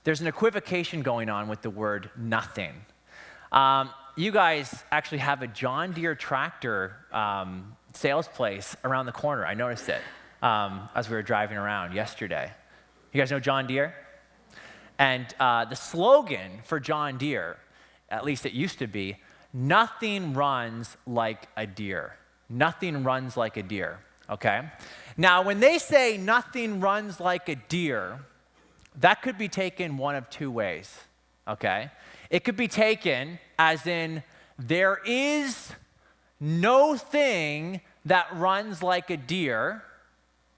there's an equivocation going on with the word nothing. You guys actually have a John Deere tractor sales place around the corner. I noticed it as we were driving around yesterday. You guys know John Deere? And the slogan for John Deere, at least it used to be, nothing runs like a deer. Nothing runs like a deer, okay? Now, when they say nothing runs like a deer, that could be taken one of two ways, okay? It could be taken as in there is no thing that runs like a deer,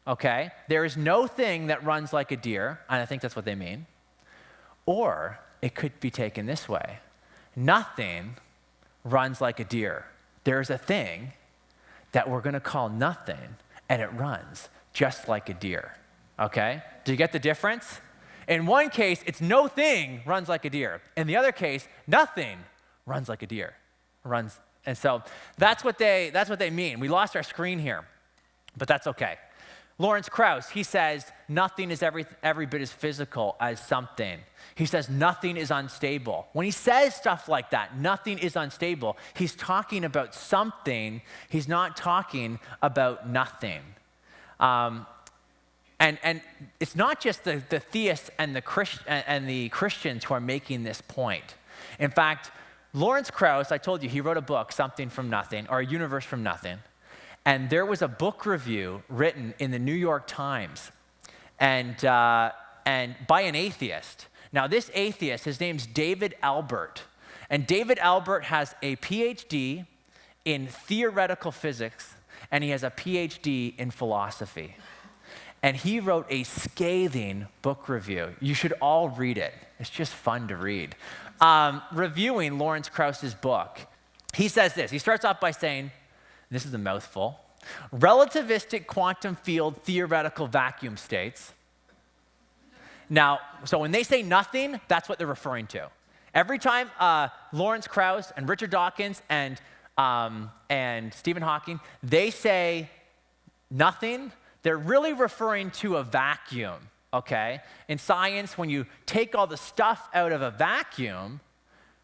okay? There is no thing that runs like a deer, and I think that's what they mean. Or it could be taken this way. Nothing runs like a deer. There's a thing that we're going to call nothing, and it runs just like a deer, okay? Do you get the difference? In one case, it's no thing runs like a deer. In the other case, nothing runs like a deer. And so that's what they mean. We lost our screen here, but that's okay. Lawrence Krauss, he says, nothing is every bit as physical as something. He says nothing is unstable. When he says stuff like that, nothing is unstable, he's talking about something. He's not talking about nothing. And it's not just the theists and the Christians who are making this point. In fact, Lawrence Krauss, I told you, he wrote a book, Something from Nothing, or A Universe from Nothing. And there was a book review written in the New York Times and by an atheist. Now, this atheist, his name's David Albert. And David Albert has a PhD in theoretical physics, and he has a PhD in philosophy. And he wrote a scathing book review. You should all read it. It's just fun to read. Reviewing Lawrence Krauss's book, he says this. He starts off by saying, this is a mouthful, relativistic quantum field theoretical vacuum states. Now, so when they say nothing, that's what they're referring to. Every time Lawrence Krauss and Richard Dawkins and Stephen Hawking, they say nothing, they're really referring to a vacuum, okay? In science, when you take all the stuff out of a vacuum,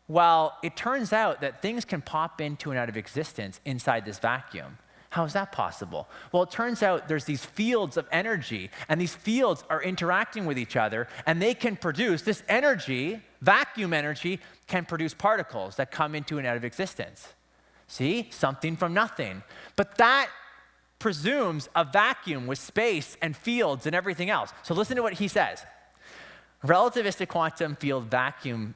well, it turns out that things can pop into and out of existence inside this vacuum. How is that possible? Well, it turns out there's these fields of energy, and these fields are interacting with each other, and they can produce this energy, vacuum energy, can produce particles that come into and out of existence. See? Something from nothing. But that presumes a vacuum with space and fields and everything else. So listen to what he says. Relativistic quantum field vacuum,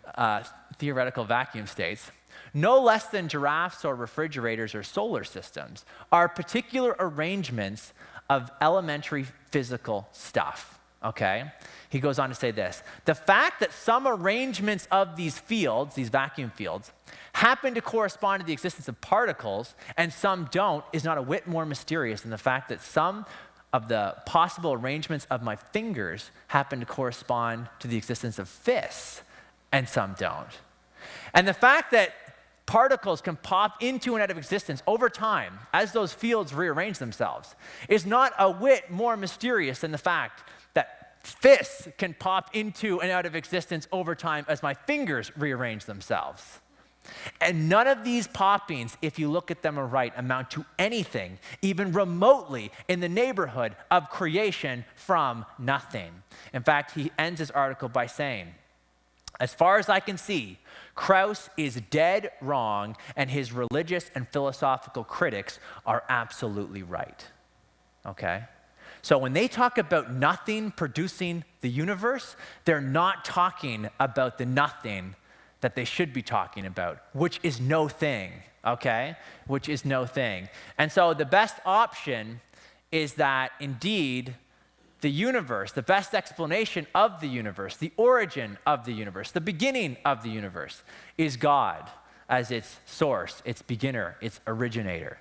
theoretical vacuum states, no less than giraffes or refrigerators or solar systems, are particular arrangements of elementary physical stuff, okay? He goes on to say this. The fact that some arrangements of these fields, these vacuum fields, happen to correspond to the existence of particles and some don't is not a whit more mysterious than the fact that some of the possible arrangements of my fingers happen to correspond to the existence of fists and some don't. And the fact that particles can pop into and out of existence over time as those fields rearrange themselves is not a whit more mysterious than the fact that fists can pop into and out of existence over time as my fingers rearrange themselves. And none of these poppings, if you look at them aright, amount to anything, even remotely in the neighborhood of creation from nothing. In fact, he ends his article by saying, as far as I can see, Krauss is dead wrong, and his religious and philosophical critics are absolutely right. Okay? So when they talk about nothing producing the universe, they're not talking about the nothing that they should be talking about, which is no thing, okay? Which is no thing. And so the best option is that indeed the universe, the best explanation of the universe, the origin of the universe, the beginning of the universe is God as its source, its beginner, its originator.